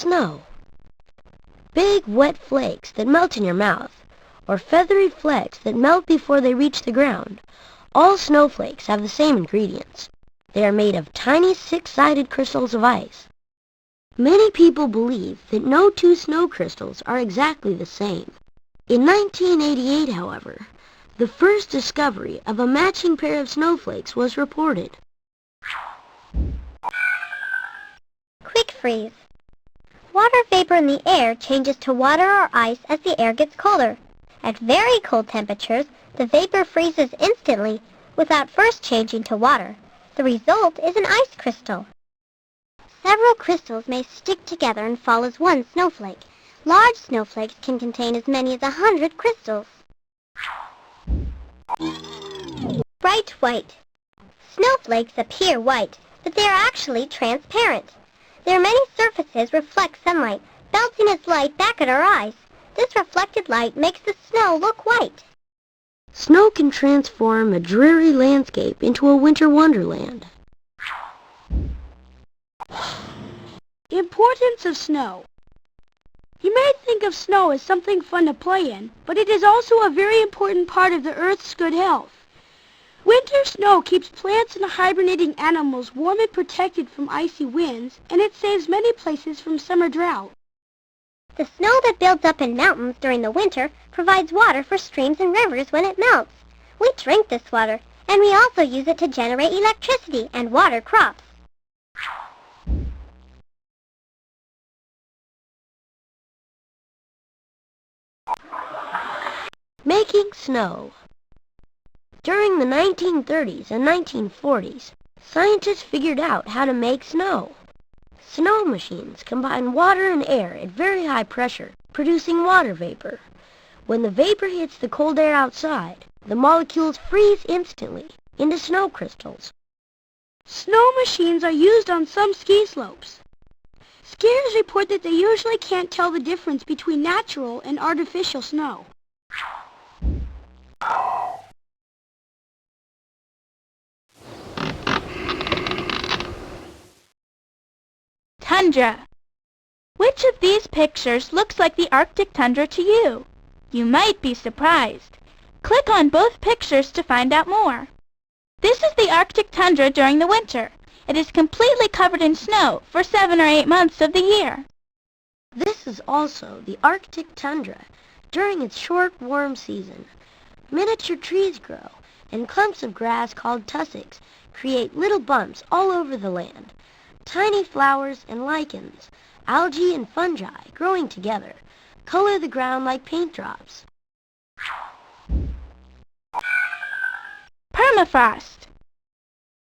Snow. Big, wet flakes that melt in your mouth, or feathery flecks that melt before they reach the ground. All snowflakes have the same ingredients. They are made of tiny six-sided crystals of ice. Many people believe that no two snow crystals are exactly the same. In 1988, however, the first discovery of a matching pair of snowflakes was reported. Quick freeze. Water vapor in the air changes to water or ice as the air gets colder. At very cold temperatures, the vapor freezes instantly without first changing to water. The result is an ice crystal. Several crystals may stick together and fall as one snowflake. Large snowflakes can contain as many as 100 crystals. Bright white. Snowflakes appear white, but they are actually transparent. Their many surfaces reflect sunlight, bouncing its light back at our eyes. This reflected light makes the snow look white. Snow can transform a dreary landscape into a winter wonderland. Importance of snow. You may think of snow as something fun to play in, but it is also a very important part of the Earth's good health. Winter snow keeps plants and hibernating animals warm and protected from icy winds, and it saves many places from summer drought. The snow that builds up in mountains during the winter provides water for streams and rivers when it melts. We drink this water, and we also use it to generate electricity and water crops. Making snow. During the 1930s and 1940s, scientists figured out how to make snow. Snow machines combine water and air at very high pressure, producing water vapor. When the vapor hits the cold air outside, the molecules freeze instantly into snow crystals. Snow machines are used on some ski slopes. Skiers report that they usually can't tell the difference between natural and artificial snow. Tundra. Which of these pictures looks like the Arctic tundra to you? You might be surprised. Click on both pictures to find out more. This is the Arctic tundra during the winter. It is completely covered in snow for 7 or 8 months of the year. This is also the Arctic tundra during its short, warm season. Miniature trees grow, and clumps of grass called tussocks create little bumps all over the land. Tiny flowers and lichens, algae and fungi growing together, color the ground like paint drops. Permafrost.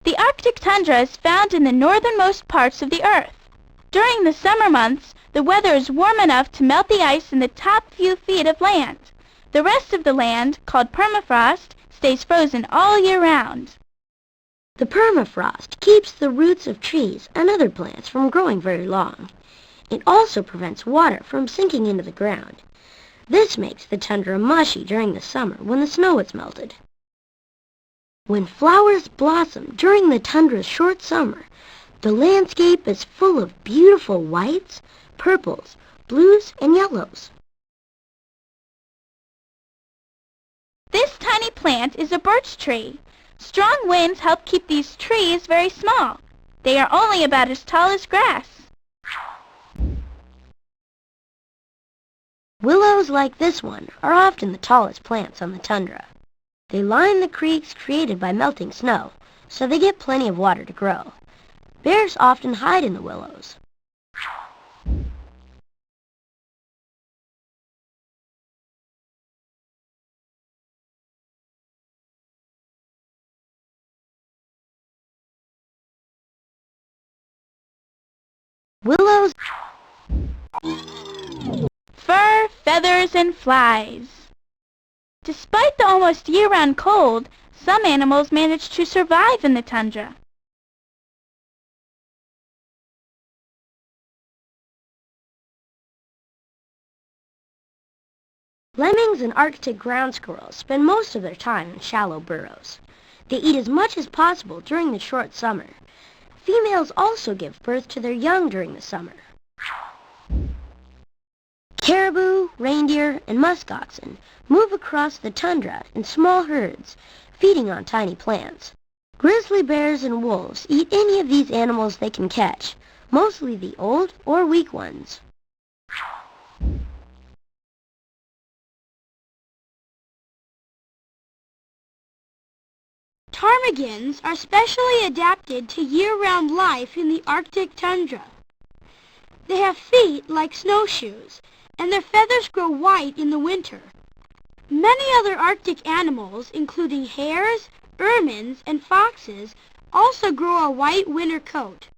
The Arctic tundra is found in the northernmost parts of the Earth. During the summer months, the weather is warm enough to melt the ice in the top few feet of land. The rest of the land, called permafrost, stays frozen all year round. The permafrost keeps the roots of trees and other plants from growing very long. It also prevents water from sinking into the ground. This makes the tundra mushy during the summer when the snow is melted. When flowers blossom during the tundra's short summer, the landscape is full of beautiful whites, purples, blues, and yellows. This tiny plant is a birch tree. Strong winds help keep these trees very small. They are only about as tall as grass. Willows like this one are often the tallest plants on the tundra. They line the creeks created by melting snow, so they get plenty of water to grow. Bears often hide in the willows. Willows. Fur, feathers, and flies. Despite the almost year-round cold, some animals manage to survive in the tundra. Lemmings and Arctic ground squirrels spend most of their time in shallow burrows. They eat as much as possible during the short summer. Females also give birth to their young during the summer. Caribou, reindeer, and musk oxen move across the tundra in small herds, feeding on tiny plants. Grizzly bears and wolves eat any of these animals they can catch, mostly the old or weak ones. Ptarmigans are specially adapted to year-round life in the Arctic tundra. They have feet like snowshoes, and their feathers grow white in the winter. Many other Arctic animals, including hares, ermines, and foxes, also grow a white winter coat.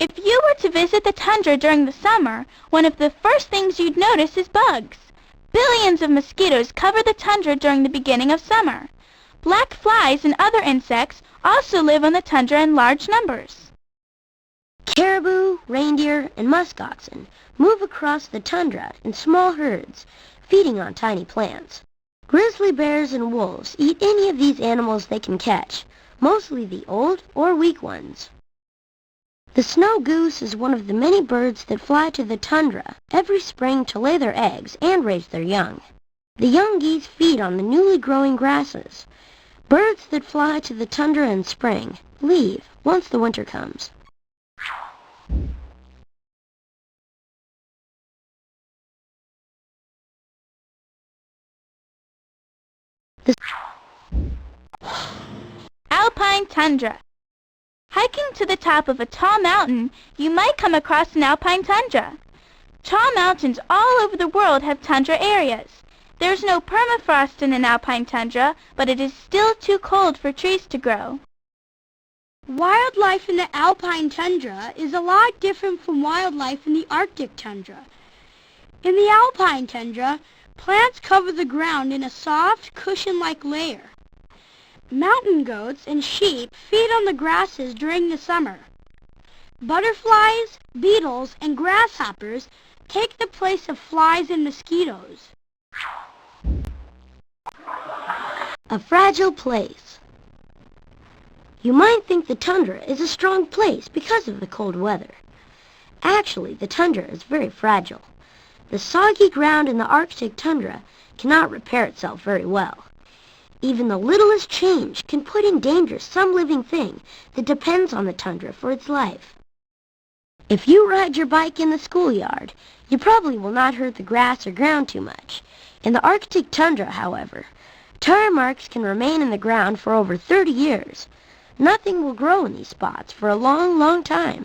If you were to visit the tundra during the summer, one of the first things you'd notice is bugs. Billions of mosquitoes cover the tundra during the beginning of summer. Black flies and other insects also live on the tundra in large numbers. Caribou, reindeer, and musk oxen move across the tundra in small herds, feeding on tiny plants. Grizzly bears and wolves eat any of these animals they can catch, mostly the old or weak ones. The snow goose is one of the many birds that fly to the tundra every spring to lay their eggs and raise their young. The young geese feed on the newly growing grasses. Birds that fly to the tundra in spring leave once the winter comes. Alpine tundra. Hiking to the top of a tall mountain, you might come across an alpine tundra. Tall mountains all over the world have tundra areas. There's no permafrost in an alpine tundra, but it is still too cold for trees to grow. Wildlife in the alpine tundra is a lot different from wildlife in the Arctic tundra. In the alpine tundra, plants cover the ground in a soft, cushion-like layer. Mountain goats and sheep feed on the grasses during the summer. Butterflies, beetles, and grasshoppers take the place of flies and mosquitoes. A fragile place. You might think the tundra is a strong place because of the cold weather. Actually, the tundra is very fragile. The soggy ground in the Arctic tundra cannot repair itself very well. Even the littlest change can put in danger some living thing that depends on the tundra for its life. If you ride your bike in the schoolyard, you probably will not hurt the grass or ground too much. In the Arctic tundra, however, tire marks can remain in the ground for over 30 years. Nothing will grow in these spots for a long, long time.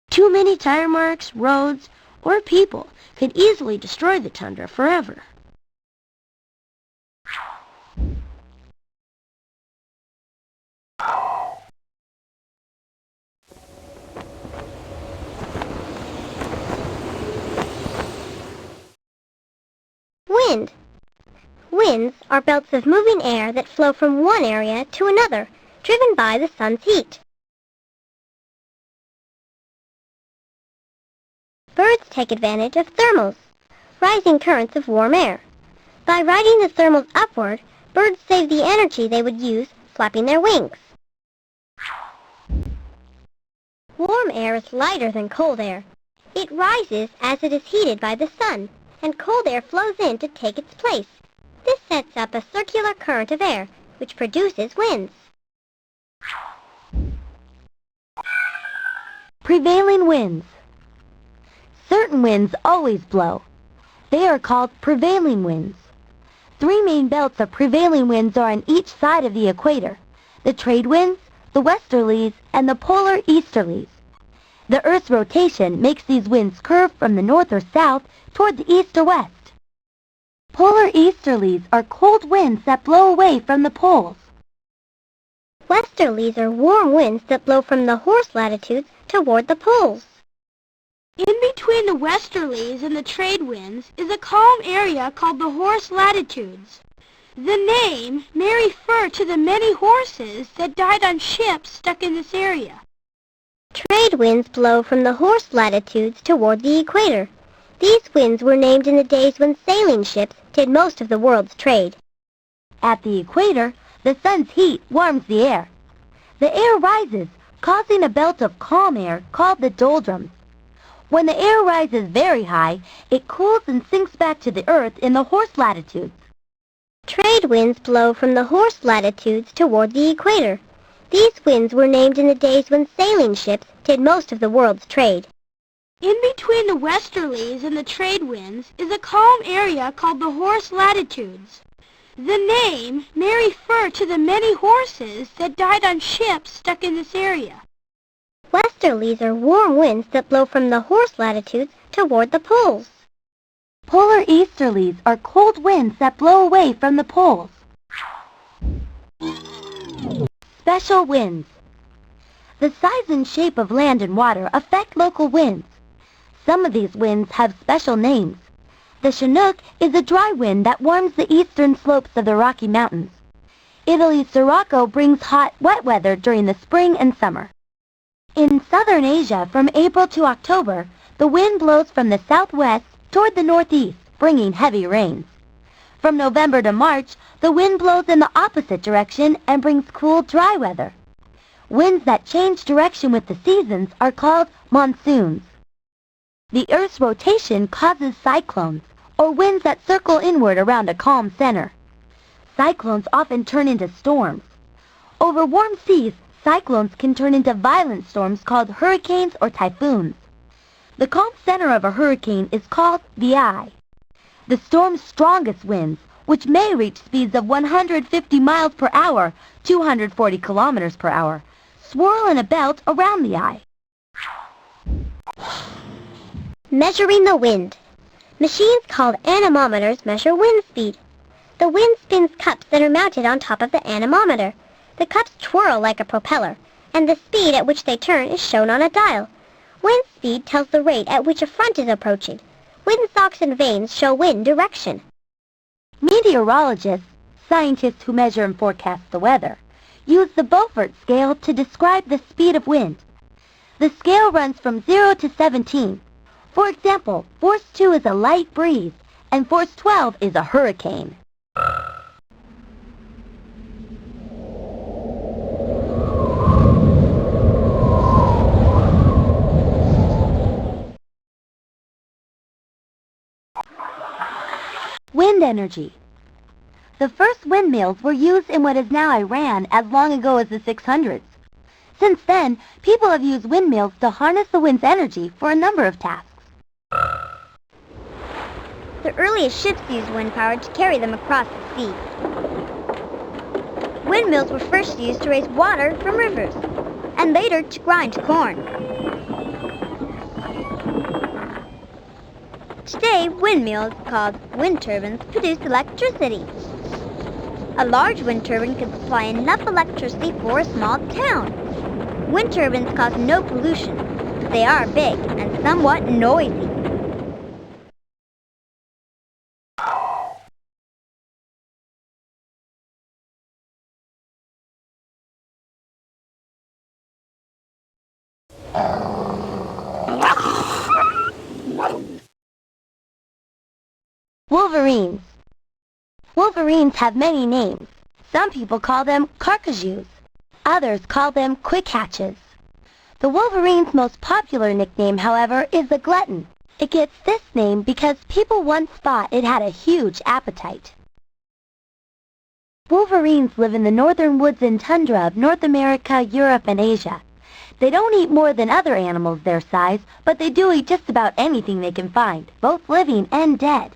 Too many tire marks, roads, or people could easily destroy the tundra forever. Wind. Winds are belts of moving air that flow from one area to another, driven by the sun's heat. Birds take advantage of thermals, rising currents of warm air. By riding the thermals upward, birds save the energy they would use flapping their wings. Warm air is lighter than cold air. It rises as it is heated by the sun, and cold air flows in to take its place. This sets up a circular current of air, which produces winds. Prevailing winds. Certain winds always blow. They are called prevailing winds. Three main belts of prevailing winds are on each side of the equator: the trade winds, the westerlies, and the polar easterlies. The Earth's rotation makes these winds curve from the north or south toward the east or west. Polar easterlies are cold winds that blow away from the poles. Westerlies are warm winds that blow from the horse latitudes toward the poles. In between the westerlies and the trade winds is a calm area called the horse latitudes. The name may refer to the many horses that died on ships stuck in this area. Trade winds blow from the horse latitudes toward the equator. These winds were named in the days when sailing ships did most of the world's trade. At the equator, the sun's heat warms the air. The air rises, causing a belt of calm air called the doldrums. When the air rises very high, it cools and sinks back to the earth in the horse latitudes. Trade winds blow from the horse latitudes toward the equator. These winds were named in the days when sailing ships did most of the world's trade. In between the westerlies and the trade winds is a calm area called the horse latitudes. The name may refer to the many horses that died on ships stuck in this area. Westerlies are warm winds that blow from the horse latitudes toward the poles. Polar easterlies are cold winds that blow away from the poles. Special winds. The size and shape of land and water affect local winds. Some of these winds have special names. The Chinook is a dry wind that warms the eastern slopes of the Rocky Mountains. Italy's Sirocco brings hot, wet weather during the spring and summer. In southern Asia, from April to October, the wind blows from the southwest toward the northeast, bringing heavy rains. From November to March, the wind blows in the opposite direction and brings cool, dry weather. Winds that change direction with the seasons are called monsoons. The Earth's rotation causes cyclones, or winds that circle inward around a calm center. Cyclones often turn into storms. Over warm seas, cyclones can turn into violent storms called hurricanes or typhoons. The calm center of a hurricane is called the eye. The storm's strongest winds, which may reach speeds of 150 miles per hour, 240 kilometers per hour, swirl in a belt around the eye. Measuring the wind. Machines called anemometers measure wind speed. The wind spins cups that are mounted on top of the anemometer. The cups twirl like a propeller, and the speed at which they turn is shown on a dial. Wind speed tells the rate at which a front is approaching. Windsocks and vanes show wind direction. Meteorologists, scientists who measure and forecast the weather, use the Beaufort scale to describe the speed of wind. The scale runs from 0 to 17. For example, force 2 is a light breeze, and force 12 is a hurricane. Wind energy. The first windmills were used in what is now Iran as long ago as the 600s. Since then, people have used windmills to harness the wind's energy for a number of tasks. The earliest ships used wind power to carry them across the sea. Windmills were first used to raise water from rivers, and later to grind corn. Today, windmills, called wind turbines, produce electricity. A large wind turbine can supply enough electricity for a small town. Wind turbines cause no pollution, but they are big and somewhat noisy. Wolverines. Wolverines have many names. Some people call them carcajous. Others call them quick hatches. The wolverine's most popular nickname, however, is the glutton. It gets this name because people once thought it had a huge appetite. Wolverines live in the northern woods and tundra of North America, Europe, and Asia. They don't eat more than other animals their size, but they do eat just about anything they can find, both living and dead.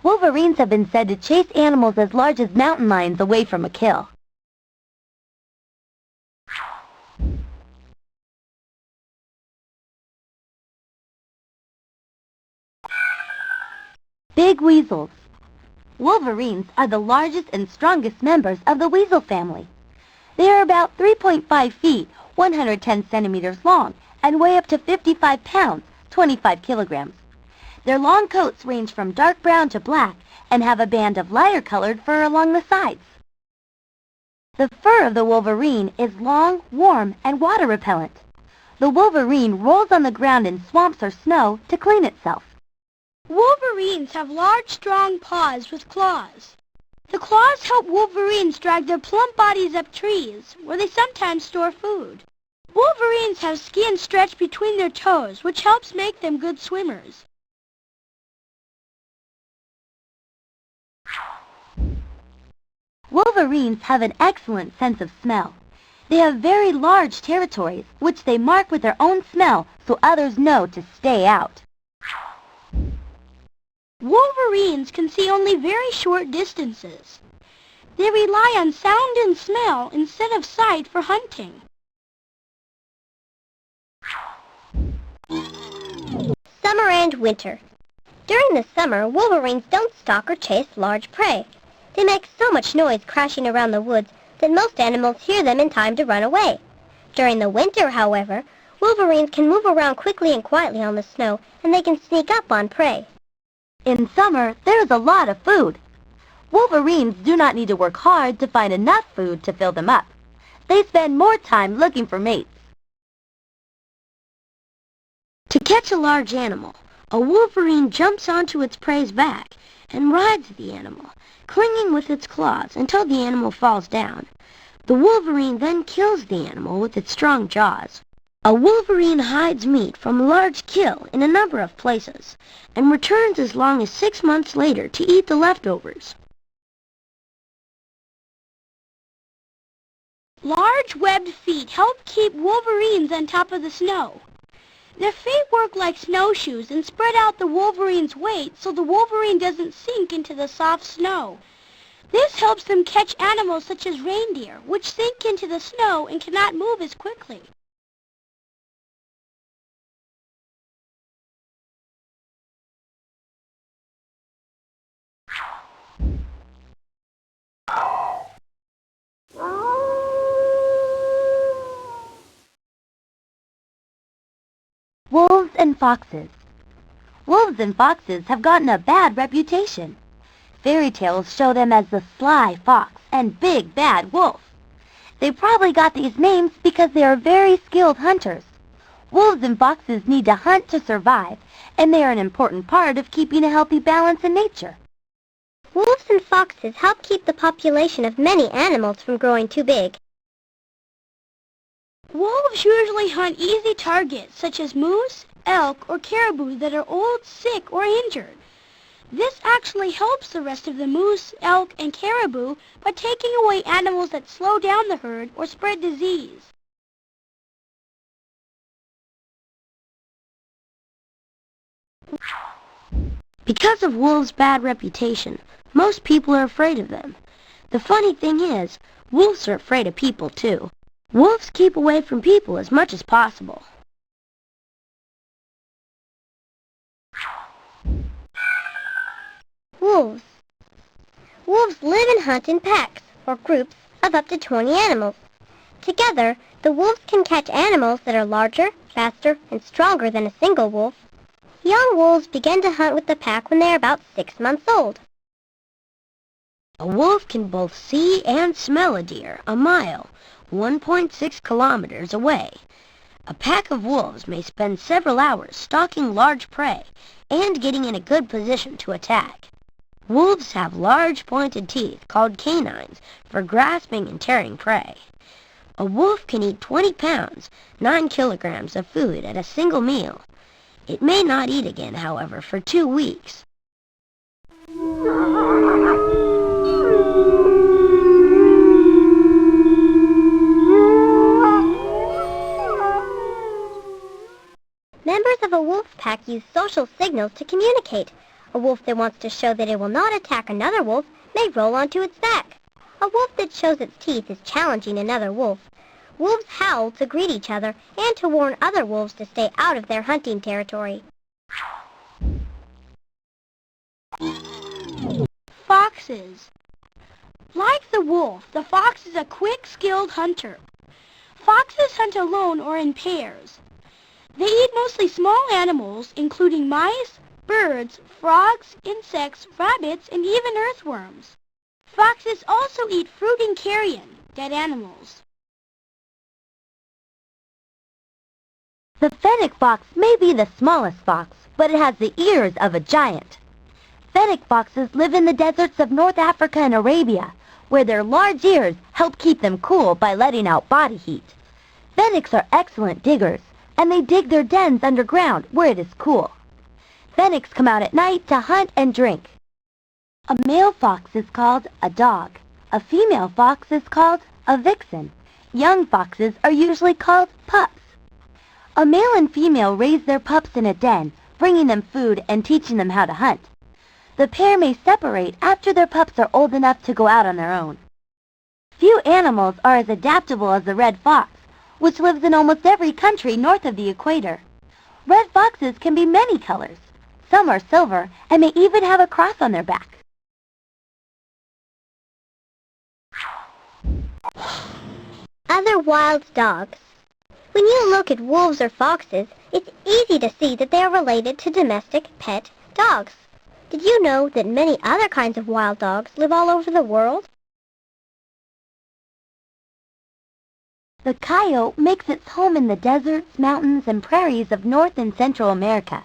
Wolverines have been said to chase animals as large as mountain lions away from a kill. Big weasels. Wolverines are the largest and strongest members of the weasel family. They are about 3.5 feet, 110 centimeters long, and weigh up to 55 pounds, 25 kilograms. Their long coats range from dark brown to black and have a band of lighter-colored fur along the sides. The fur of the wolverine is long, warm, and water-repellent. The wolverine rolls on the ground in swamps or snow to clean itself. Wolverines have large, strong paws with claws. The claws help wolverines drag their plump bodies up trees, where they sometimes store food. Wolverines have skin stretched between their toes, which helps make them good swimmers. Wolverines have an excellent sense of smell. They have very large territories, which they mark with their own smell so others know to stay out. Wolverines can see only very short distances. They rely on sound and smell instead of sight for hunting. Summer and winter. During the summer, wolverines don't stalk or chase large prey. They make so much noise crashing around the woods that most animals hear them in time to run away. During the winter, however, wolverines can move around quickly and quietly on the snow, and they can sneak up on prey. In summer, there's a lot of food. Wolverines do not need to work hard to find enough food to fill them up. They spend more time looking for mates. To catch a large animal, a wolverine jumps onto its prey's back and rides the animal, clinging with its claws until the animal falls down. The wolverine then kills the animal with its strong jaws. A wolverine hides meat from a large kill in a number of places and returns as long as 6 months later to eat the leftovers. Large webbed feet help keep wolverines on top of the snow. Their feet work like snowshoes and spread out the wolverine's weight so the wolverine doesn't sink into the soft snow. This helps them catch animals such as reindeer, which sink into the snow and cannot move as quickly. Wolves and foxes. Wolves and foxes have gotten a bad reputation. Fairy tales show them as the sly fox and big bad wolf. They probably got these names because they are very skilled hunters. Wolves and foxes need to hunt to survive, and they are an important part of keeping a healthy balance in nature. Wolves and foxes help keep the population of many animals from growing too big. Wolves usually hunt easy targets such as moose, elk, or caribou that are old, sick, or injured. This actually helps the rest of the moose, elk, and caribou by taking away animals that slow down the herd or spread disease. Because of wolves' bad reputation, most people are afraid of them. The funny thing is, wolves are afraid of people too. Wolves keep away from people as much as possible. Wolves. Wolves live and hunt in packs, or groups, of up to 20 animals. Together, the wolves can catch animals that are larger, faster, and stronger than a single wolf. Young wolves begin to hunt with the pack when they are about 6 months old. A wolf can both see and smell a deer a mile, 1.6 kilometers away. A pack of wolves may spend several hours stalking large prey and getting in a good position to attack. Wolves have large pointed teeth called canines for grasping and tearing prey. A wolf can eat 20 pounds, 9 kilograms of food at a single meal. It may not eat again, however, for 2 weeks. Members of a wolf pack use social signals to communicate. A wolf that wants to show that it will not attack another wolf may roll onto its back. A wolf that shows its teeth is challenging another wolf. Wolves howl to greet each other and to warn other wolves to stay out of their hunting territory. Foxes. Like the wolf, the fox is a quick, skilled hunter. Foxes hunt alone or in pairs. They eat mostly small animals, including mice, birds, frogs, insects, rabbits, and even earthworms. Foxes also eat fruit and carrion, dead animals. The fennec fox may be the smallest fox, but it has the ears of a giant. Fennec foxes live in the deserts of North Africa and Arabia, where their large ears help keep them cool by letting out body heat. Fennecs are excellent diggers, and they dig their dens underground where it is cool. Fennecs come out at night to hunt and drink. A male fox is called a dog. A female fox is called a vixen. Young foxes are usually called pups. A male and female raise their pups in a den, bringing them food and teaching them how to hunt. The pair may separate after their pups are old enough to go out on their own. Few animals are as adaptable as the red fox, which lives in almost every country north of the equator. Red foxes can be many colors. Some are silver and may even have a cross on their back. Other wild dogs. When you look at wolves or foxes, it's easy to see that they are related to domestic pet dogs. Did you know that many other kinds of wild dogs live all over the world? The coyote makes its home in the deserts, mountains, and prairies of North and Central America.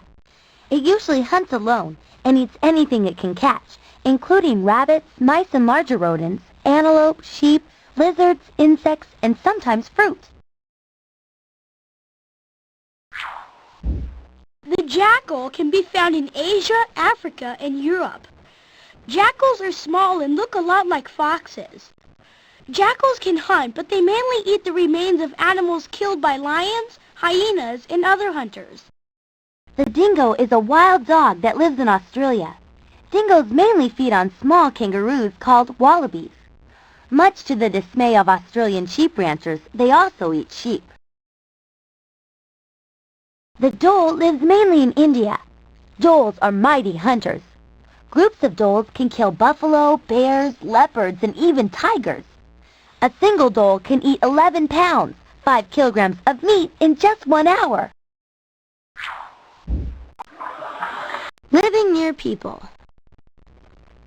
It usually hunts alone and eats anything it can catch, including rabbits, mice and larger rodents, antelope, sheep, lizards, insects, and sometimes fruit. The jackal can be found in Asia, Africa, and Europe. Jackals are small and look a lot like foxes. Jackals can hunt, but they mainly eat the remains of animals killed by lions, hyenas, and other hunters. The dingo is a wild dog that lives in Australia. Dingoes mainly feed on small kangaroos called wallabies. Much to the dismay of Australian sheep ranchers, they also eat sheep. The dhole lives mainly in India. Dholes are mighty hunters. Groups of dholes can kill buffalo, bears, leopards, and even tigers. A single dhole can eat 11 pounds, 5 kilograms of meat in just 1 hour. Living near people.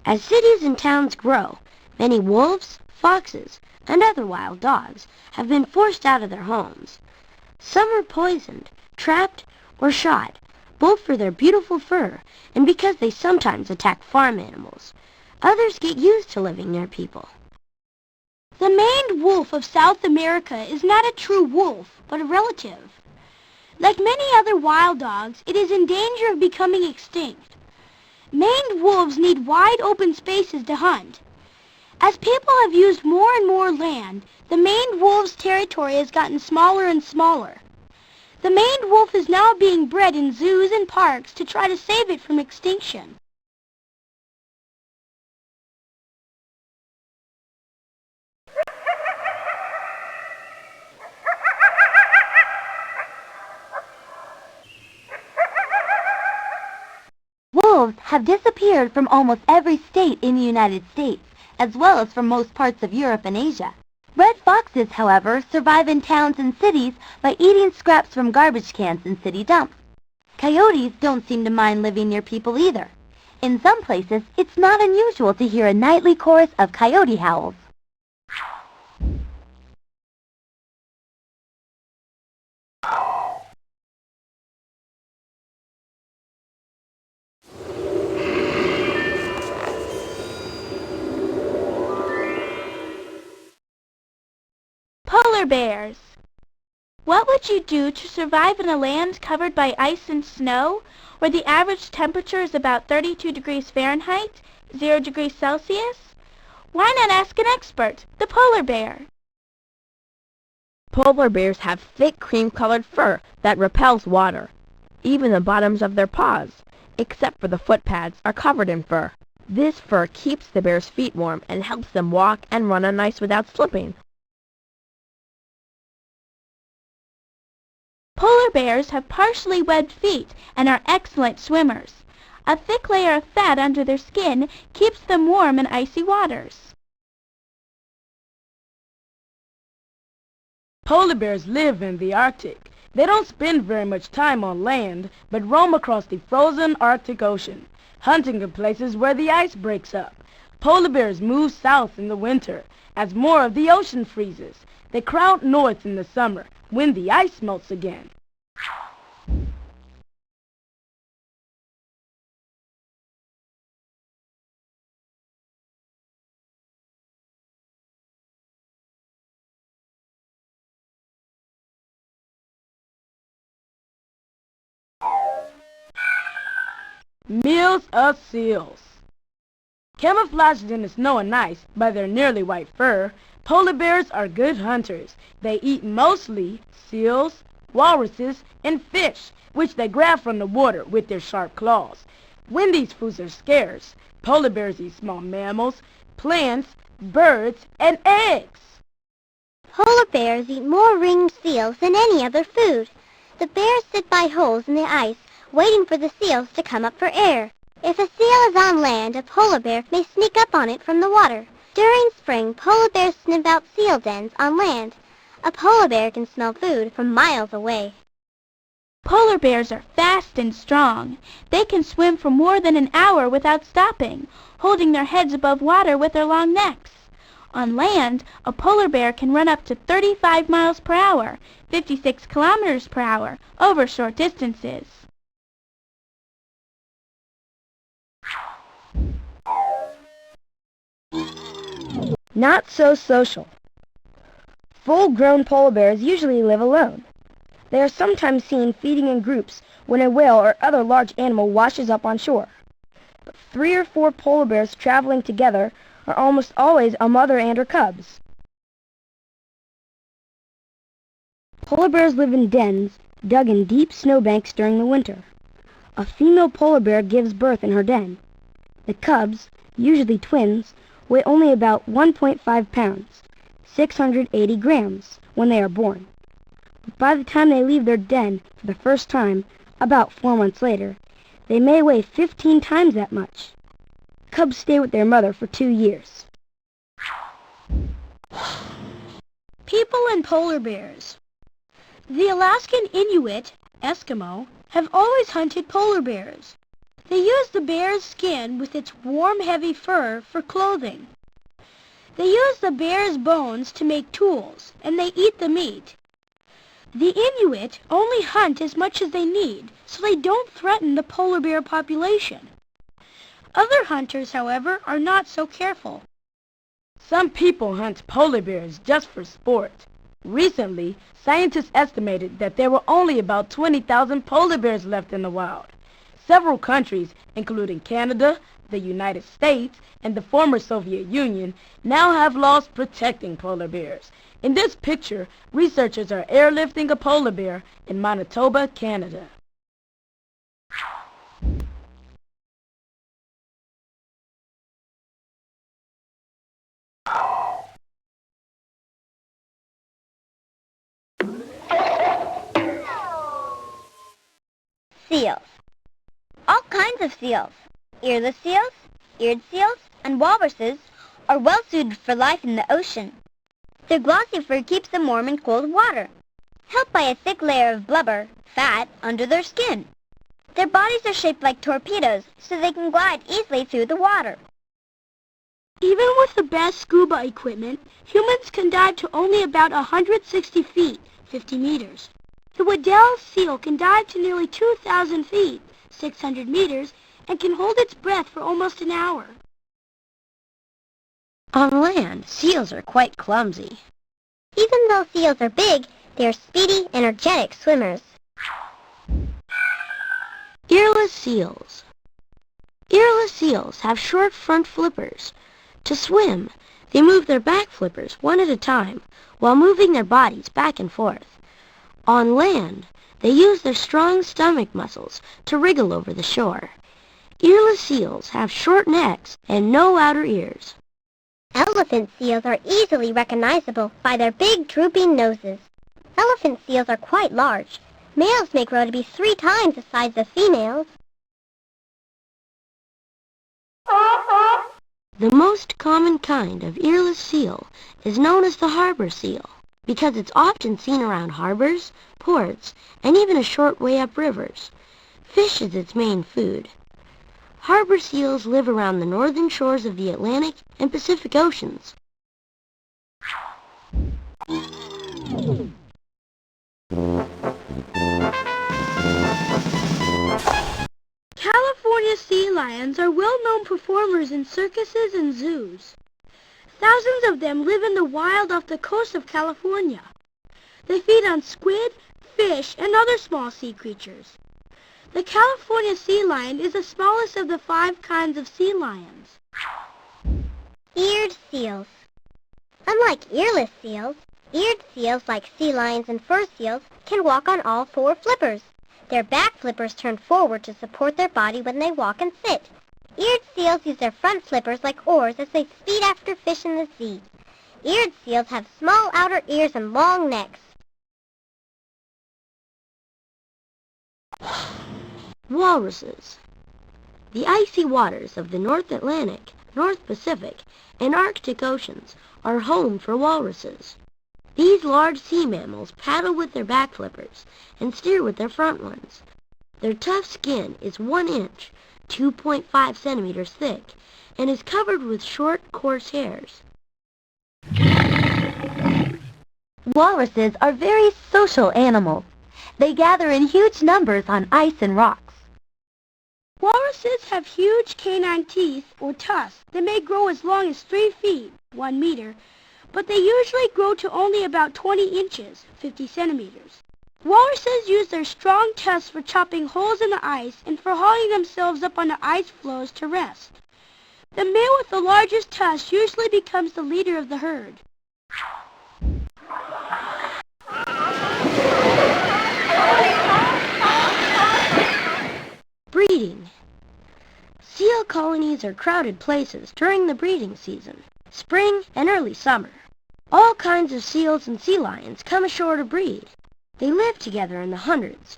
As cities and towns grow, many wolves, foxes, and other wild dogs have been forced out of their homes. Some are poisoned, trapped, or shot, both for their beautiful fur and because they sometimes attack farm animals. Others get used to living near people. The maned wolf of South America is not a true wolf, but a relative. Like many other wild dogs, it is in danger of becoming extinct. Maned wolves need wide open spaces to hunt. As people have used more and more land, the maned wolf's territory has gotten smaller and smaller. The maned wolf is now being bred in zoos and parks to try to save it from extinction. Wolves have disappeared from almost every state in the United States, as well as from most parts of Europe and Asia. Red foxes, however, survive in towns and cities by eating scraps from garbage cans and city dumps. Coyotes don't seem to mind living near people either. In some places, it's not unusual to hear a nightly chorus of coyote howls. Polar bears. What would you do to survive in a land covered by ice and snow, where the average temperature is about 32 degrees Fahrenheit, 0 degrees Celsius? Why not ask an expert, the polar bear? Polar bears have thick cream-colored fur that repels water. Even the bottoms of their paws, except for the foot pads, are covered in fur. This fur keeps the bear's feet warm and helps them walk and run on ice without slipping. Polar bears have partially webbed feet and are excellent swimmers. A thick layer of fat under their skin keeps them warm in icy waters. Polar bears live in the Arctic. They don't spend very much time on land, but roam across the frozen Arctic Ocean, hunting in places where the ice breaks up. Polar bears move south in the winter as more of the ocean freezes. They crowd north in the summer when the ice melts again. Meals of seals. Camouflaged in the snow and ice by their nearly white fur, polar bears are good hunters. They eat mostly seals, walruses, and fish, which they grab from the water with their sharp claws. When these foods are scarce, polar bears eat small mammals, plants, birds, and eggs. Polar bears eat more ringed seals than any other food. The bears sit by holes in the ice, waiting for the seals to come up for air. If a seal is on land, a polar bear may sneak up on it from the water. During spring, polar bears sniff out seal dens on land. A polar bear can smell food from miles away. Polar bears are fast and strong. They can swim for more than an hour without stopping, holding their heads above water with their long necks. On land, a polar bear can run up to 35 miles per hour, 56 kilometers per hour, over short distances. Not so social. Full-grown polar bears usually live alone. They are sometimes seen feeding in groups when a whale or other large animal washes up on shore. But 3 or 4 polar bears traveling together are almost always a mother and her cubs. Polar bears live in dens dug in deep snowbanks during the winter. A female polar bear gives birth in her den. The cubs, usually twins, weigh only about 1.5 pounds, 680 grams, when they are born. But by the time they leave their den for the first time, about 4 months later, they may weigh 15 times that much. Cubs stay with their mother for 2 years. People and polar bears. The Alaskan Inuit, Eskimo, have always hunted polar bears. They use the bear's skin with its warm, heavy fur for clothing. They use the bear's bones to make tools, and they eat the meat. The Inuit only hunt as much as they need, so they don't threaten the polar bear population. Other hunters, however, are not so careful. Some people hunt polar bears just for sport. Recently, scientists estimated that there were only about 20,000 polar bears left in the wild. Several countries, including Canada, the United States, and the former Soviet Union, now have laws protecting polar bears. In this picture, researchers are airlifting a polar bear in Manitoba, Canada. Seals. All kinds of seals. Earless seals, eared seals, and walruses are well suited for life in the ocean. Their glossy fur keeps them warm in cold water, helped by a thick layer of blubber, fat, under their skin. Their bodies are shaped like torpedoes, so they can glide easily through the water. Even with the best scuba equipment, humans can dive to only about 160 feet, 50 meters. The Weddell seal can dive to nearly 2,000 feet, 600 meters, and can hold its breath for almost an hour. On land, seals are quite clumsy. Even though seals are big, they are speedy, energetic swimmers. Earless seals. Earless seals have short front flippers. To swim, they move their back flippers one at a time while moving their bodies back and forth. On land, they use their strong stomach muscles to wriggle over the shore. Earless seals have short necks and no outer ears. Elephant seals are easily recognizable by their big drooping noses. Elephant seals are quite large. Males may grow to be 3 times the size of females. The most common kind of earless seal is known as the harbor seal, because it's often seen around harbors, ports, and even a short way up rivers. Fish is its main food. Harbor seals live around the northern shores of the Atlantic and Pacific Oceans. California sea lions are well-known performers in circuses and zoos. Thousands of them live in the wild off the coast of California. They feed on squid, fish, and other small sea creatures. The California sea lion is the smallest of the 5 kinds of sea lions. Eared seals. Unlike earless seals, eared seals like sea lions and fur seals can walk on all 4 flippers. Their back flippers turn forward to support their body when they walk and sit. Eared seals use their front flippers like oars as they speed after fish in the sea. Eared seals have small outer ears and long necks. Walruses. The icy waters of the North Atlantic, North Pacific, and Arctic Oceans are home for walruses. These large sea mammals paddle with their back flippers and steer with their front ones. Their tough skin is 1 inch, 2.5 centimeters thick, and is covered with short, coarse hairs. Walruses are very social animals. They gather in huge numbers on ice and rocks. Walruses have huge canine teeth or tusks that may grow as long as 3 feet, 1 meter, but they usually grow to only about 20 inches, 50 centimeters. Walruses use their strong tusks for chopping holes in the ice and for hauling themselves up on the ice floes to rest. The male with the largest tusks usually becomes the leader of the herd. Breeding. Seal colonies are crowded places during the breeding season, spring and early summer. All kinds of seals and sea lions come ashore to breed. They live together in the hundreds.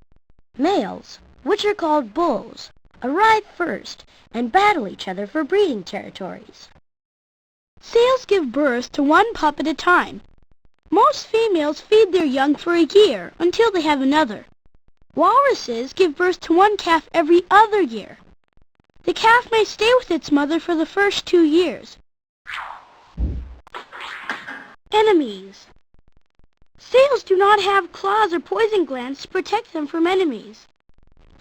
Males, which are called bulls, arrive first and battle each other for breeding territories. Seals give birth to 1 pup at a time. Most females feed their young for a year until they have another. Walruses give birth to 1 calf every other year. The calf may stay with its mother for the first 2 years. Enemies. Seals do not have claws or poison glands to protect them from enemies.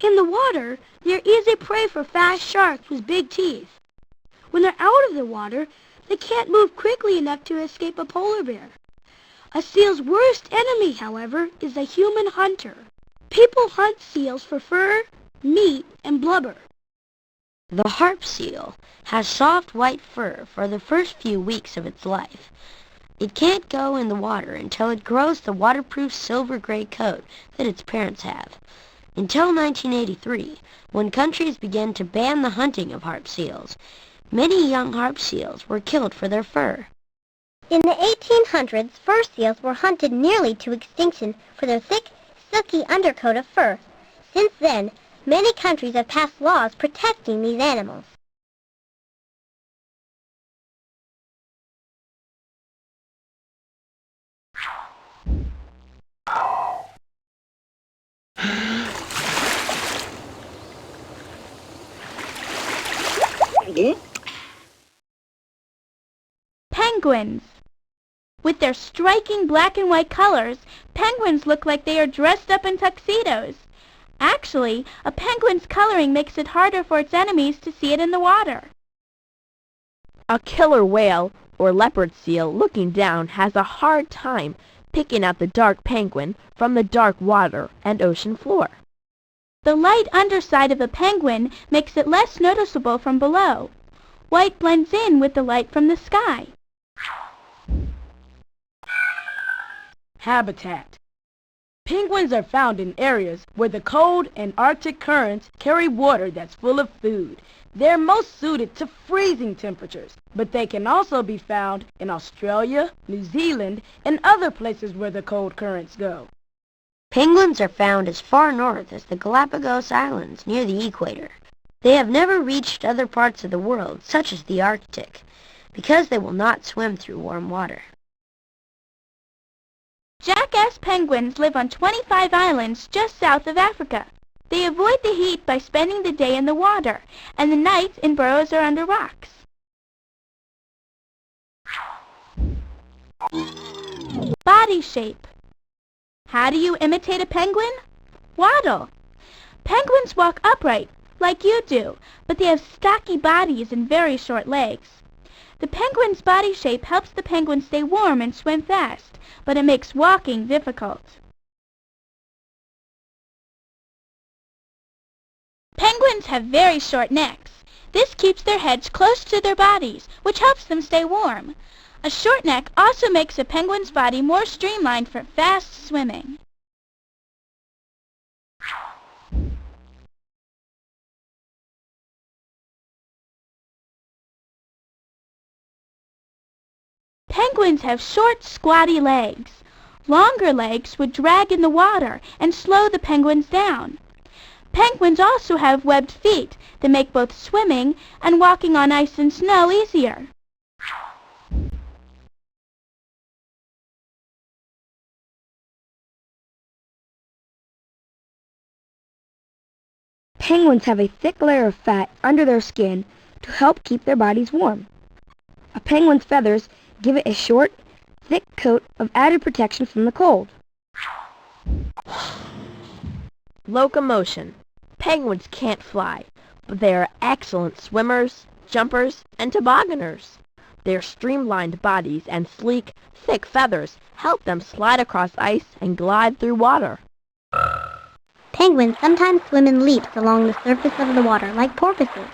In the water, they are easy prey for fast sharks with big teeth. When they're out of the water, they can't move quickly enough to escape a polar bear. A seal's worst enemy, however, is a human hunter. People hunt seals for fur, meat, and blubber. The harp seal has soft white fur for the first few weeks of its life. It can't go in the water until it grows the waterproof silver-gray coat that its parents have. Until 1983, when countries began to ban the hunting of harp seals, many young harp seals were killed for their fur. In the 1800s, fur seals were hunted nearly to extinction for their thick, silky undercoat of fur. Since then, many countries have passed laws protecting these animals. Penguins. With their striking black and white colors, penguins look like they are dressed up in tuxedos. Actually, a penguin's coloring makes it harder for its enemies to see it in the water. A killer whale or leopard seal looking down has a hard time picking out the dark penguin from the dark water and ocean floor. The light underside of a penguin makes it less noticeable from below. White blends in with the light from the sky. Habitat. Penguins are found in areas where the cold and Arctic currents carry water that's full of food. They're most suited to freezing temperatures, but they can also be found in Australia, New Zealand, and other places where the cold currents go. Penguins are found as far north as the Galapagos Islands near the equator. They have never reached other parts of the world, such as the Arctic, because they will not swim through warm water. Jackass penguins live on 25 islands just south of Africa. They avoid the heat by spending the day in the water, and the nights in burrows or under rocks. Body shape. How do you imitate a penguin? Waddle. Penguins walk upright, like you do, but they have stocky bodies and very short legs. The penguin's body shape helps the penguin stay warm and swim fast, but it makes walking difficult. Penguins have very short necks. This keeps their heads close to their bodies, which helps them stay warm. A short neck also makes a penguin's body more streamlined for fast swimming. Penguins have short, squatty legs. Longer legs would drag in the water and slow the penguins down. Penguins also have webbed feet that make both swimming and walking on ice and snow easier. Penguins have a thick layer of fat under their skin to help keep their bodies warm. A penguin's feathers give it a short, thick coat of added protection from the cold. Locomotion. Penguins can't fly, but they are excellent swimmers, jumpers, and tobogganers. Their streamlined bodies and sleek, thick feathers help them slide across ice and glide through water. Penguins sometimes swim in leaps along the surface of the water like porpoises.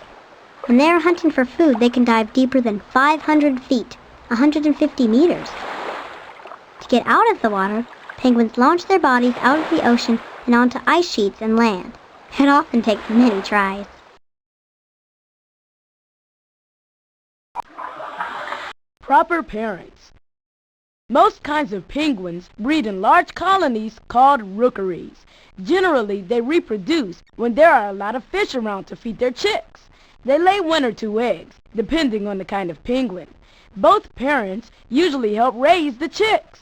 When they are hunting for food, they can dive deeper than 500 feet, 150 meters. To get out of the water, penguins launch their bodies out of the ocean and onto ice sheets and land. It often takes many tries. Proper parents. Most kinds of penguins breed in large colonies called rookeries. Generally, they reproduce when there are a lot of fish around to feed their chicks. They lay 1 or 2 eggs, depending on the kind of penguin. Both parents usually help raise the chicks.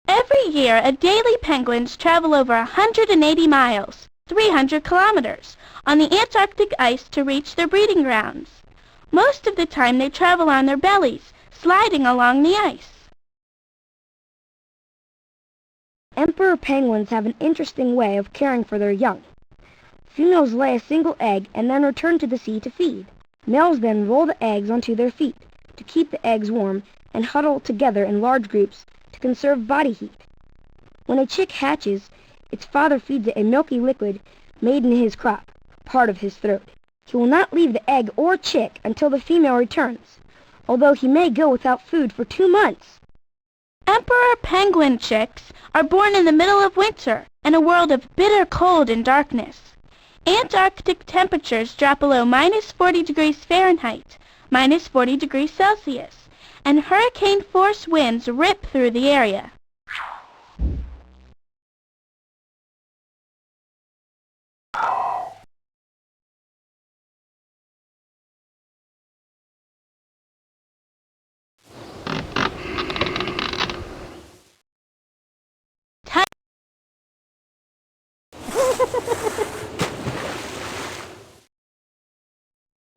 Every year, Adelie penguins travel over 180 miles, 300 kilometers, on the Antarctic ice to reach their breeding grounds. Most of the time they travel on their bellies, sliding along the ice. Emperor penguins have an interesting way of caring for their young. Females lay a single egg and then return to the sea to feed. Males then roll the eggs onto their feet to keep the eggs warm and huddle together in large groups to conserve body heat. When a chick hatches, its father feeds it a milky liquid made in his crop, part of his throat. He will not leave the egg or chick until the female returns, although he may go without food for 2 months. Emperor penguin chicks are born in the middle of winter in a world of bitter cold and darkness. Antarctic temperatures drop below -40 degrees Fahrenheit, -40 degrees Celsius, and hurricane-force winds rip through the area.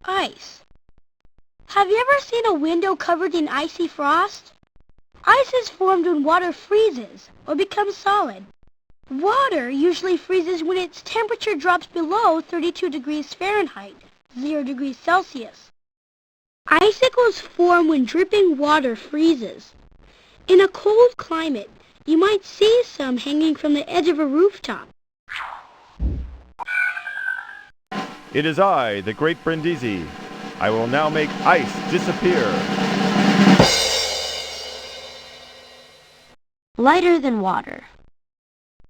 Ice. Have you ever seen a window covered in icy frost? Ice is formed when water freezes or becomes solid. Water usually freezes when its temperature drops below 32 degrees Fahrenheit, 0 degrees Celsius. Icicles form when dripping water freezes. In a cold climate, you might see some hanging from the edge of a rooftop. It is I, the Great Brindisi. I will now make ice disappear. Lighter than water.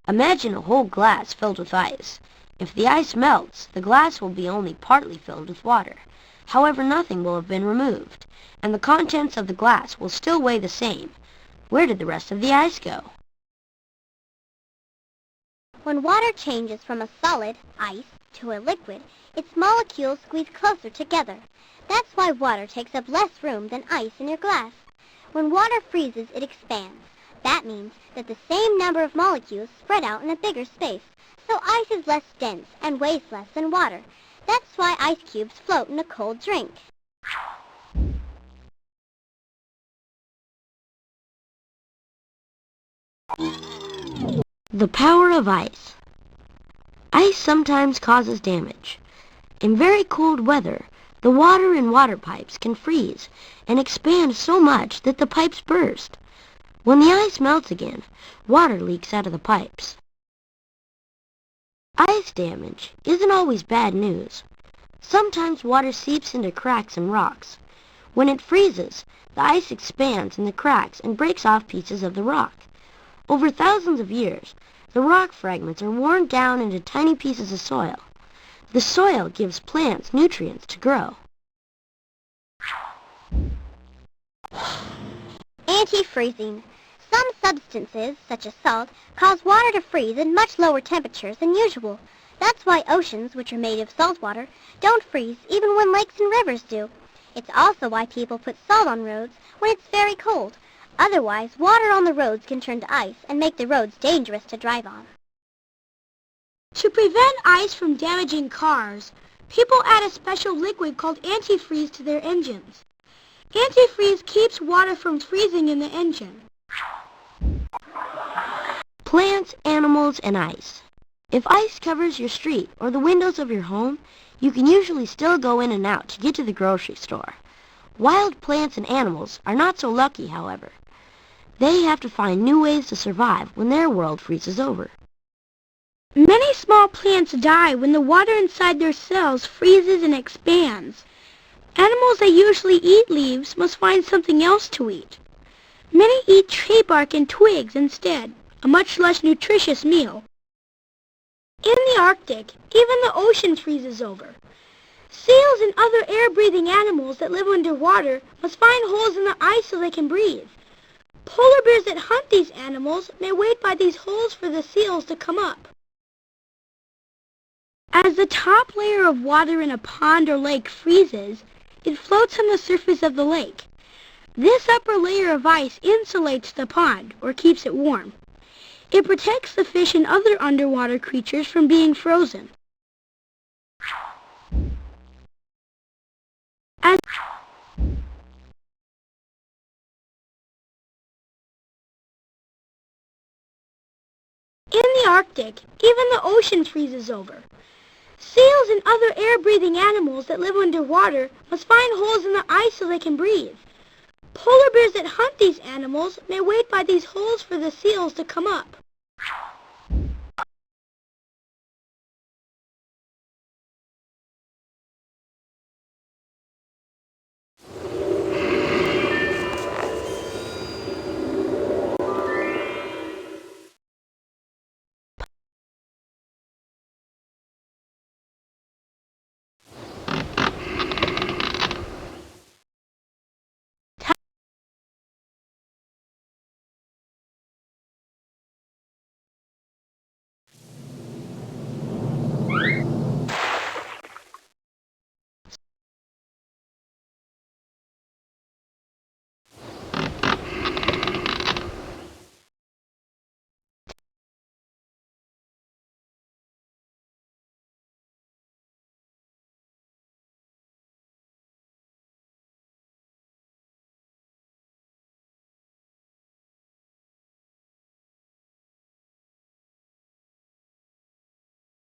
Imagine a whole glass filled with ice. If the ice melts, the glass will be only partly filled with water. However, nothing will have been removed, and the contents of the glass will still weigh the same. Where did the rest of the ice go? When water changes from a solid, ice, to a liquid, its molecules squeeze closer together. That's why water takes up less room than ice in your glass. When water freezes, it expands. That means that the same number of molecules spread out in a bigger space. So ice is less dense and weighs less than water. That's why ice cubes float in a cold drink. The power of ice. Ice sometimes causes damage. In very cold weather, the water in water pipes can freeze and expand so much that the pipes burst. When the ice melts again, water leaks out of the pipes. Ice damage isn't always bad news. Sometimes water seeps into cracks in rocks. When it freezes, the ice expands in the cracks and breaks off pieces of the rock. Over thousands of years, the rock fragments are worn down into tiny pieces of soil. The soil gives plants nutrients to grow. Anti-freezing. Some substances, such as salt, cause water to freeze at much lower temperatures than usual. That's why oceans, which are made of salt water, don't freeze even when lakes and rivers do. It's also why people put salt on roads when it's very cold. Otherwise, water on the roads can turn to ice and make the roads dangerous to drive on. To prevent ice from damaging cars, people add a special liquid called antifreeze to their engines. Antifreeze keeps water from freezing in the engine. Plants, animals, and ice. If ice covers your street or the windows of your home, you can usually still go in and out to get to the grocery store. Wild plants and animals are not so lucky, however. They have to find new ways to survive when their world freezes over. Many small plants die when the water inside their cells freezes and expands. Animals that usually eat leaves must find something else to eat. Many eat tree bark and twigs instead, a much less nutritious meal. In the Arctic, even the ocean freezes over. Seals and other air-breathing animals that live underwater must find holes in the ice so they can breathe. Polar bears that hunt these animals may wait by these holes for the seals to come up. As the top layer of water in a pond or lake freezes, it floats on the surface of the lake. This upper layer of ice insulates the pond, or keeps it warm. It protects the fish and other underwater creatures from being frozen. In the Arctic, even the ocean freezes over. Seals and other air-breathing animals that live underwater must find holes in the ice so they can breathe. Polar bears that hunt these animals may wait by these holes for the seals to come up.